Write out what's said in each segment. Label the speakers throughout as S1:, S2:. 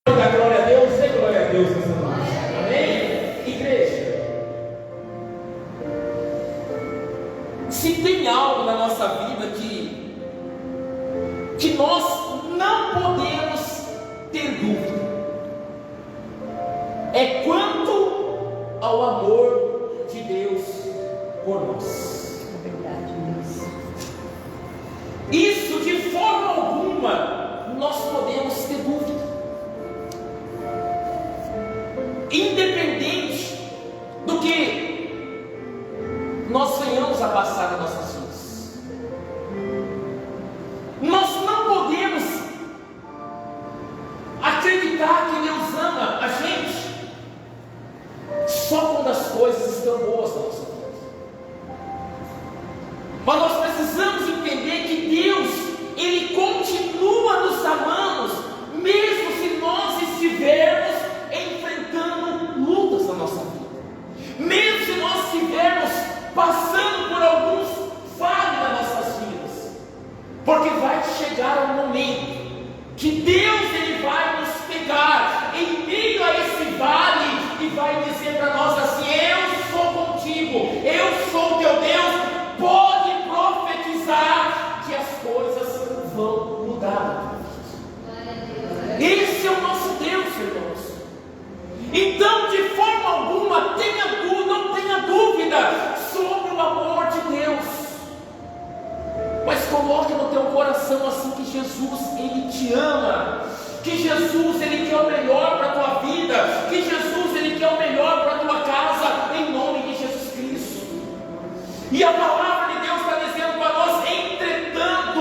S1: Glória a Deus, dê glória a Deus nessa noite. Amém? Igreja, se tem algo na nossa vida que nós não podemos ter dúvida, é quanto ao amor de Deus por nós.
S2: É verdade, Deus.
S1: Isso de forma alguma nós podemos ter dúvida. Independente do que nós venhamos a passar nas nossas vidas, nós não podemos acreditar que Deus ama a gente só quando as coisas estão boas na nossa vida. Mas nós precisamos entender que Deus, Ele continua nos amando, mesmo se nós estivermos enfrentando lutas na nossa vida, mesmo se nós estivermos passando por alguns vales nas nossas vidas, porque vai chegar um momento que Deus Ele vai nos pegar em meio a esse vale e vai dizer para nós assim: eu sou contigo, eu sou teu Deus, pode profetizar que as coisas vão mudar. Esse é o nosso Deus, irmãos. Então, de forma alguma, não tenha dúvida sobre o amor de Deus, mas coloque no teu coração assim, que Jesus, Ele te ama, que Jesus, Ele quer o melhor para a tua vida, que Jesus, Ele quer o melhor para a tua casa, em nome de Jesus Cristo. E a palavra de Deus está dizendo para nós: entretanto,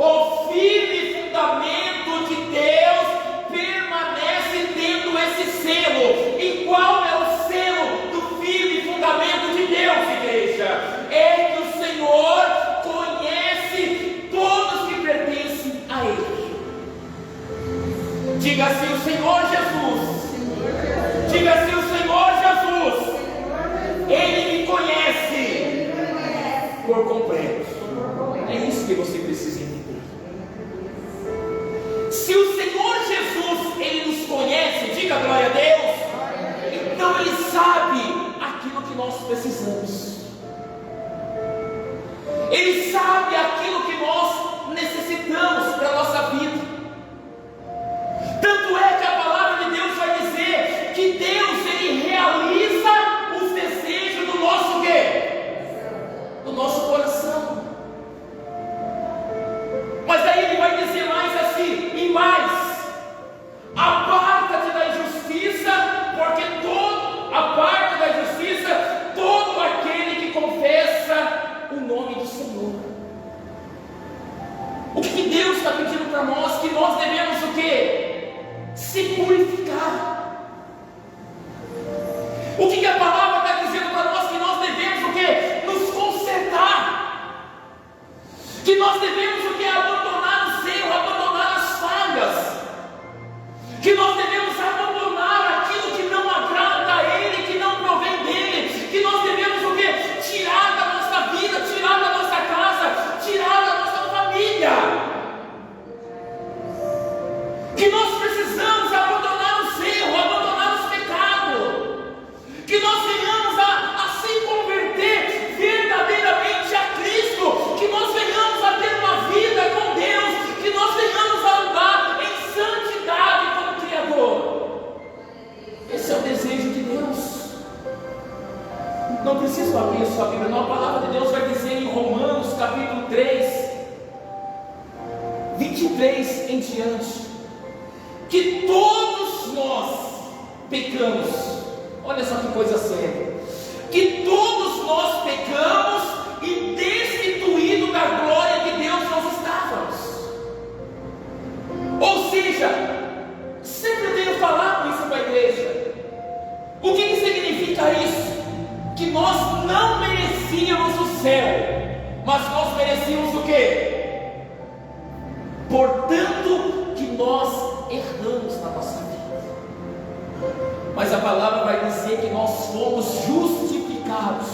S1: o firme fundamento de Deus permanece tendo esse selo. E qual é o selo do firme fundamento de Deus, igreja? É que o Senhor conhece todos que pertencem a Ele. Diga assim: o Senhor Jesus. Diga assim: o Senhor Jesus. Ele me conhece por completo. É isso que você precisa entender. Se o Senhor Jesus, Ele nos conhece, diga glória a Deus, então Ele sabe aquilo que nós precisamos. Ele sabe aquilo que nós necessitamos para a nossa vida. Tanto é que a palavra de Deus vai dizer que Deus, Ele realiza os desejos do nosso quê? Do nosso coração. Mas aí Ele vai dizer mais assim: e mais, aparta-te da injustiça, porque aparta da justiça todo aquele que confessa o nome do Senhor. O que Deus está pedindo para nós? Que nós devemos o quê? Se purificar. O que a palavra está dizendo para nós? Que nós devemos o quê? Nos consertar. Que nós devemos o quê? Abandonar os erros, abandonar as falhas. Que nós devemos abandonar aquilo que não agrada a Ele, que não provém dEle. Que nós devemos o quê? Tirar da nossa vida, tirar da nossa casa, tirar da nossa família. Que nós precisamos abandonar os erros, abandonar os pecados. Que nós venhamos a se converter verdadeiramente a Cristo. Que nós venhamos a ter uma vida com Deus. Que nós venhamos a andar em santidade com o Criador. Esse é o desejo de Deus. Não preciso abrir a sua Bíblia, não. A palavra de Deus vai dizer em Romanos capítulo 3, 23 em diante, que todos nós pecamos. Olha só que coisa séria. Que todos nós pecamos e destituídos da glória de Deus nós estávamos. Ou seja, sempre tenho falado isso para a igreja. O que significa isso? Que nós não merecíamos o céu, mas nós merecíamos o quê? Portanto, que nós erramos na nossa vida. Mas a palavra vai dizer que nós fomos justificados.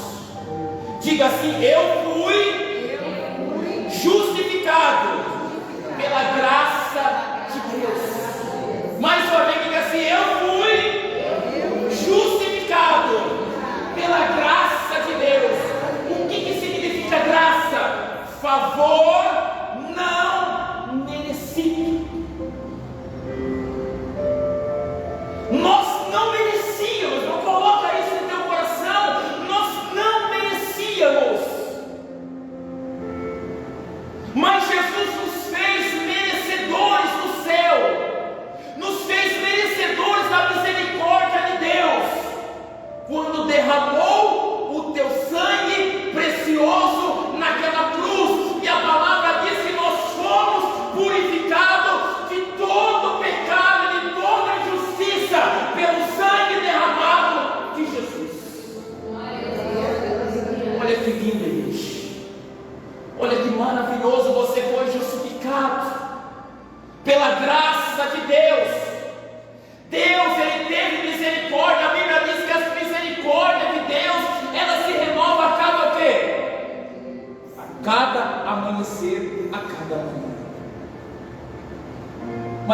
S1: Diga assim: eu fui justificado pela graça de Deus. Mais uma vez, diga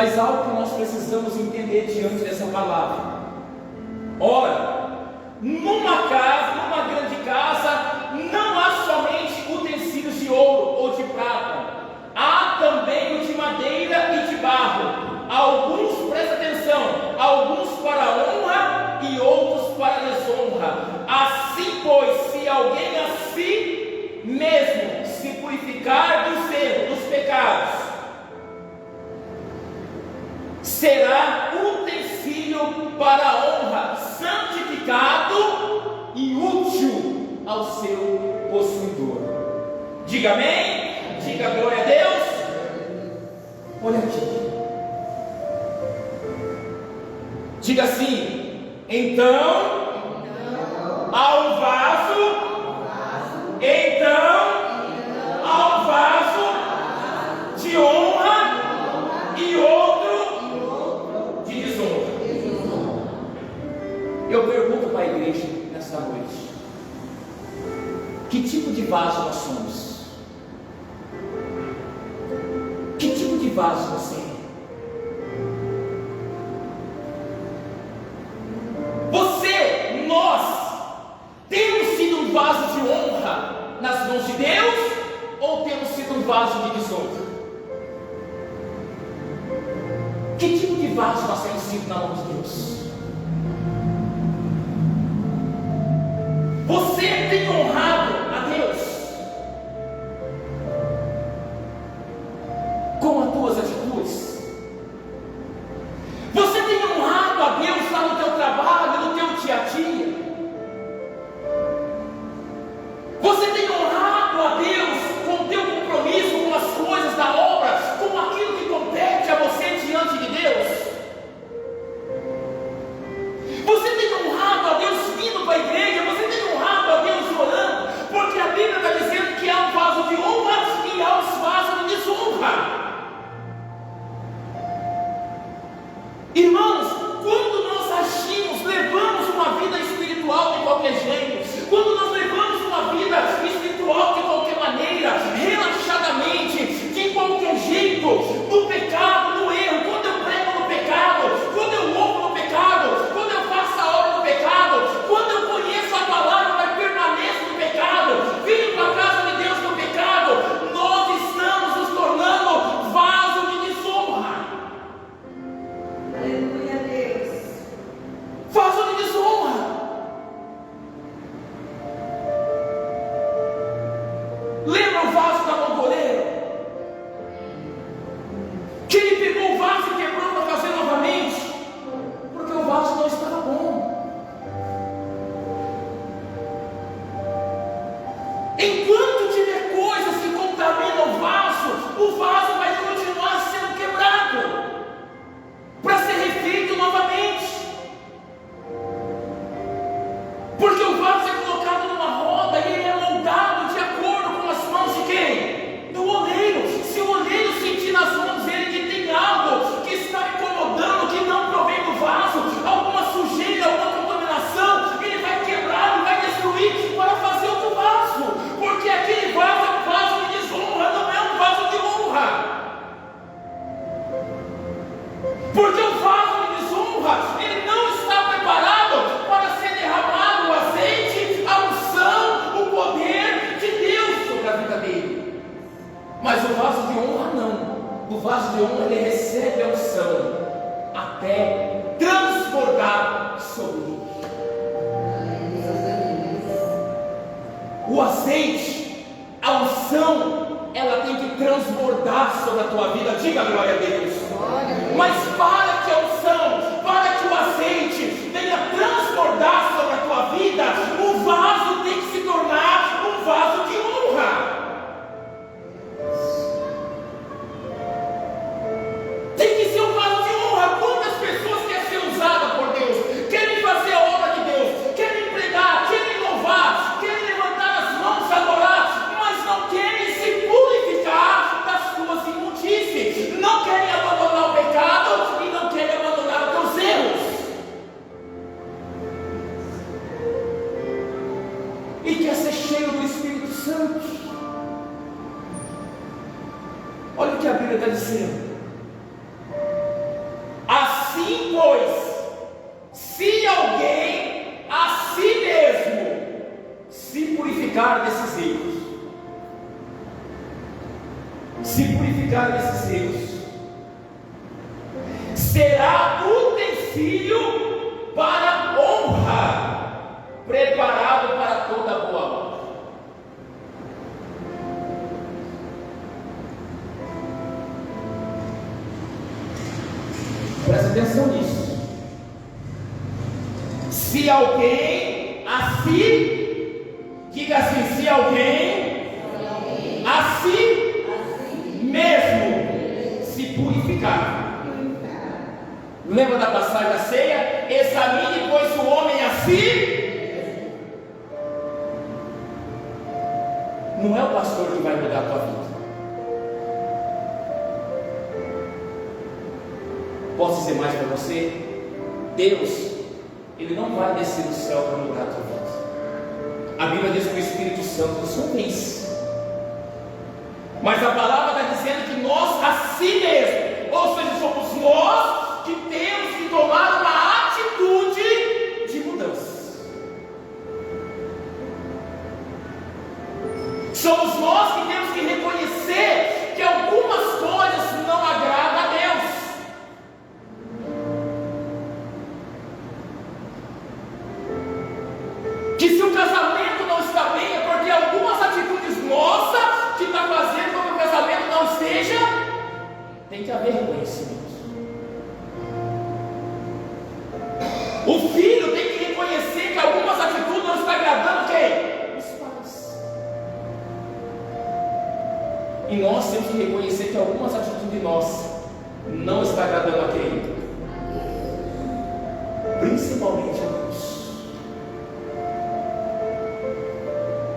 S1: Mas algo que nós precisamos entender diante dessa palavra. Ora, numa casa, numa grande casa, não há somente utensílios de ouro ou de prata, há também o de madeira e de barro. Alguns, presta atenção, alguns para honra e outros para desonra. Assim, pois, se alguém a si mesmo se purificar dos erros, dos pecados, será utensílio para a honra, santificado e útil ao seu possuidor. Diga amém, diga glória a Deus. Olha aqui, diga assim: então há um vaso, então há um vaso de honra e outro de desonra. Eu pergunto para a igreja nessa noite: que tipo de vaso nós somos? Que tipo de vaso você é? Nós temos sido um vaso de honra nas mãos de Deus, ou temos sido um vaso de desonra? Que tipo de vaso nós temos sido na mão de Deus? Você tem honrado a Deus com as tuas atitudes? Você tem honrado a Deus lá no teu trabalho, no teu dia a dia? Você tem honrado a Deus com o teu compromisso com as coisas da obra, com aquilo que compete a você diante de Deus? Você tem honrado a Deus vindo para a igreja? Você tem honrado a Deus orando? Porque a Bíblia está dizendo que há um vaso de honra e há um vaso de desonra. Irmãos, quando nós agimos, levamos uma vida espiritual de qualquer jeito, quando nós levamos uma vida espiritual de qualquer maneira, relaxadamente, de qualquer jeito, no pecado, no erro, quando eu prego no pecado, quando eu louvo no pecado, quando eu faço a obra no pecado, quando eu conheço a palavra, mas permaneço no pecado, venho para a casa de Deus no pecado, nós estamos nos tornando vaso de desonra.
S2: Aleluia, Deus.
S1: Vaso de desonra. Lembra o vaso da mangoleira? Que ele pegou o vaso e quebrou para fazer novamente, porque o vaso não estava bom. Enquanto tiver coisas que contaminam o vaso vai continuar sendo quebrado para ser refeito novamente. Porque o vaso é colocado numa roda e ele é moldado de acordo com as mãos de quem? Do oleiro. Se o oleiro sentir nas mãos dele que tem algo que está incomodando, que não provém do vaso, alguma sujeira, alguma contaminação, ele vai quebrar e vai destruir para fazer outro vaso. Porque aquele vaso é um vaso de desonra, não é um vaso de honra. Porque o vaso de desonra, ele não está preparado para ser derramado o azeite, a unção, o poder de Deus sobre a vida dele. Mas o vaso de honra não. O vaso de honra, ele recebe a unção até transbordar sobre ele. O azeite, a unção, ela tem que transbordar sobre a tua vida. Diga glória a Deus. Mas para que a unção, para que o azeite venha transbordar sobre a tua vida, o vaso tem que se tornar um vaso de honra. Tem que ser um vaso de honra. Quantas pessoas querem ser usadas por Deus, querem fazer a obra de Deus, querem pregar, querem louvar, querem levantar as mãos, adorar, mas não querem se purificar das suas imundícies, não querem abandonar o pecado e não querem abandonar os teus erros. E quer ser cheio do Espírito Santo. Olha o que a Bíblia está dizendo. atenção nisso. Se alguém assim, diga assim, se alguém assim mesmo se purificar. Lembra da passagem da ceia? Examine, pois, o homem assim. Não é o pastor que vai mudar a tua vida. Posso dizer mais para você? Deus, Ele não vai descer do céu para mudar a tua vida. A Bíblia diz que o Espírito Santo nos convence. Mas a palavra está dizendo que nós, assim mesmo, ou seja, somos nós que temos que tomar uma atitude de mudança. Somos nós que temos que reconhecer que algumas coisas não agradam a Deus. Que se o casamento não está bem é porque algumas atitudes nossas que está fazendo com que o casamento não esteja. Tem que haver reconhecimento. O filho tem que reconhecer que algumas atitudes não estão agradando quem? Os pais. E nós temos que reconhecer que algumas atitudes nossas não estão agradando a quem? Principalmente a Deus.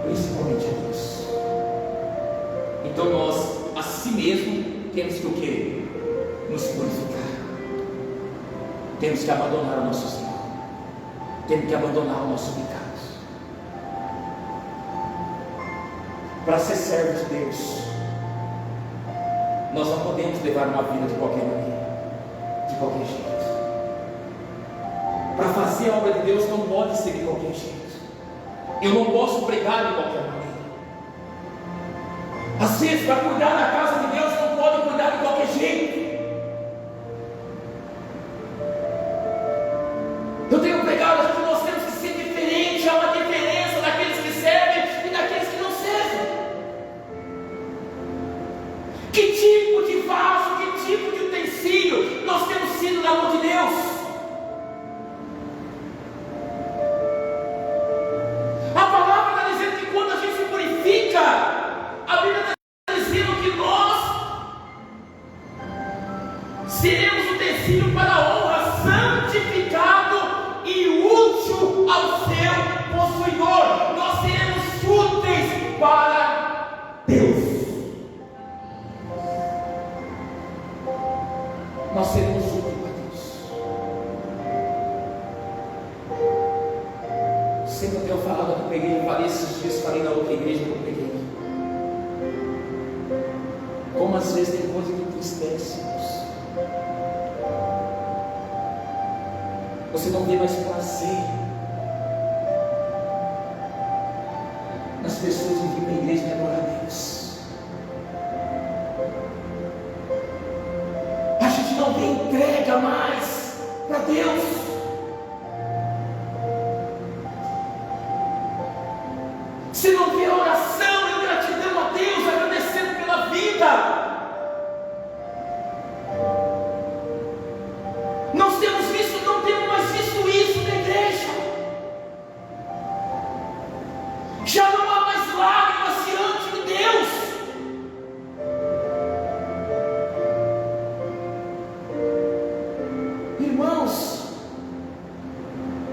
S1: Principalmente a Deus. Então nós, a si mesmo, temos que o quê? Nos purificar. Temos que abandonar o nosso Senhor. Temos que abandonar o nosso pecado. Para ser servo de Deus, nós não podemos levar uma vida de qualquer maneira, de qualquer jeito. Para fazer a obra de Deus não pode ser de qualquer jeito. Eu não posso pregar de qualquer maneira. Às vezes, para cuidar da casa de Deus, não pode cuidar de qualquer jeito. Eu tenho pregado que nós temos que ser diferente. Há uma diferença daqueles que servem e daqueles que não servem. Que tipo de vaso, que tipo de utensílio nós temos sido na mão de Deus? A palavra está dizendo que quando a gente se purifica, a Bíblia está dizendo que nós seremos utensílio para a honra, santificado e útil ao seu possuidor. Nós seremos úteis para Deus. Nós seremos úteis para Deus. Sempre eu tenho falado que eu preguei, eu falei esses dias, falei na outra igreja que eu preguei. Como às vezes tem coisa que entristece, irmãos. Você não vê mais prazer nas pessoas que vêm para a igreja e adorar a Deus. A gente não tem entrega mais para Deus. Você não vê a oração e gratidão a Deus, agradecendo pela vida. Nós temos visto, não temos mais visto isso na igreja. Já não há mais lágrimas diante de Deus. Irmãos,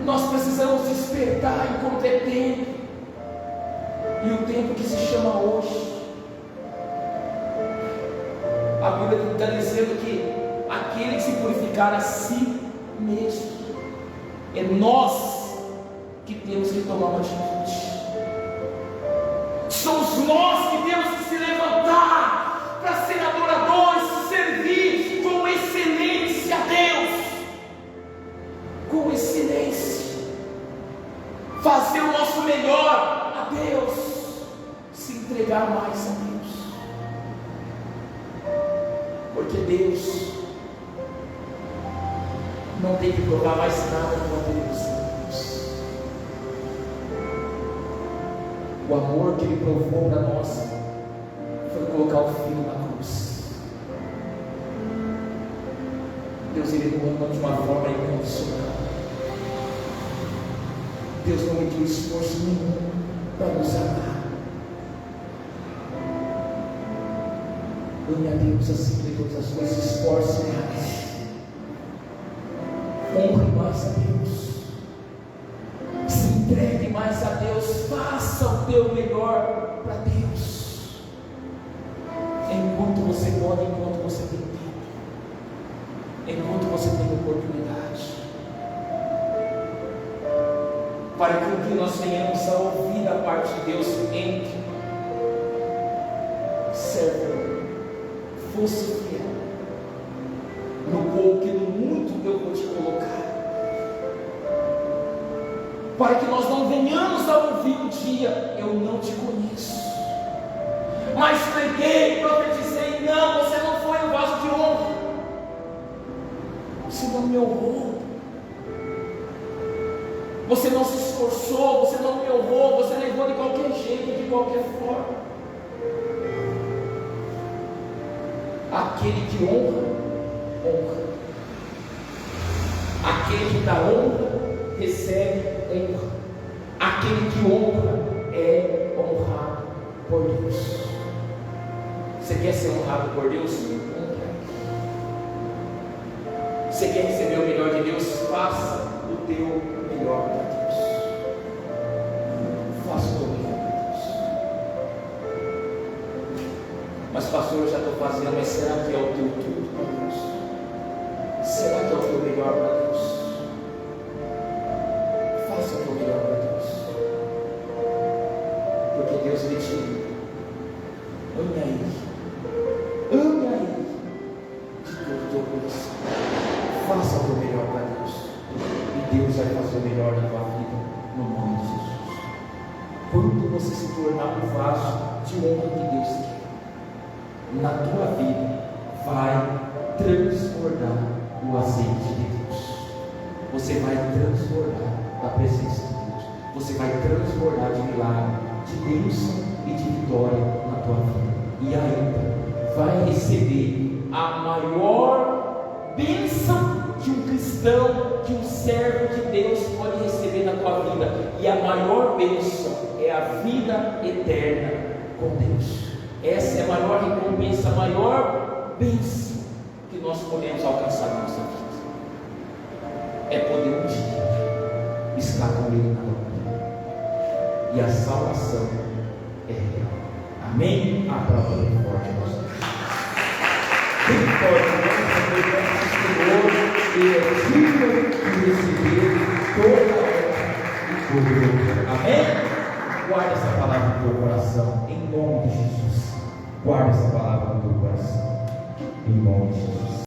S1: nós precisamos despertar enquanto é tempo. E o tempo que se chama hoje. A Bíblia está dizendo que aquele que se purificar a si mesmo, é nós que temos que tomar uma atitude. Somos nós que temos que se levantar para ser adoradores, servir com excelência a Deus, com excelência, fazer o nosso melhor a Deus, se entregar mais a Deus, porque Deus não tem que provar mais nada quanto Ele nos. O amor que Ele provou para nós foi colocar o Filho na cruz. Deus, Ele nos ama de uma forma incondicional. Deus não mediu esforço nenhum para nos amar. Ame a Deus acima de todas as coisas, esforce mais, honre mais a Deus, se entregue mais a Deus, faça o teu melhor para Deus, enquanto você pode, enquanto você tem tempo, enquanto você tem oportunidade, para que o que nós tenhamos a ouvir da parte de Deus entre, servo, fosse fiel no pouco e no muito eu vou te colocar, para que nós não venhamos a ouvir um dia: eu não te conheço, mas preguei, profetizei. Não, você não foi um vaso de honra, você não me honrou, você não se esforçou, você não me honrou, você levou de qualquer jeito, de qualquer forma. Aquele que honra, honra. Aquele que dá honra, recebe honra. Aquele que honra é honrado por Deus. Você quer ser honrado por Deus? Honra. Você quer receber o melhor de Deus? Faça o teu melhor para Deus. Faça o teu melhor para Deus. Mas pastor, eu já estou fazendo, mas será que é o teu tudo para Deus? Será que é o teu melhor para Deus? Faça o teu melhor para Deus, porque Deus lhe tira. Ame a Ele, ame a Ele de todo o teu coração. Faça o teu melhor para Deus, e Deus vai fazer o melhor na tua vida, no nome de Jesus. Quando você se tornar um vaso de honra que Deus quer, na tua vida vai transbordar o azeite de Deus. Você vai transbordar da presença de Deus. Você vai transbordar de milagre, de bênção e de vitória na tua vida. E ainda vai receber a maior bênção que um cristão, que um servo de Deus pode receber na tua vida. E a maior bênção é a vida eterna com Deus. Essa é a maior recompensa, a maior bênção que nós podemos alcançar na nossa vida. É poder um dia estar com Ele na glória. E a salvação é real. Amém? Aplauda bem forte a nossa vida. Bem forte, Ele é digno de receber toda a honra e glória. Amém? Guarda essa palavra no teu coração, em nome de Jesus. Guarda essa palavra no teu coração, em nome de Jesus.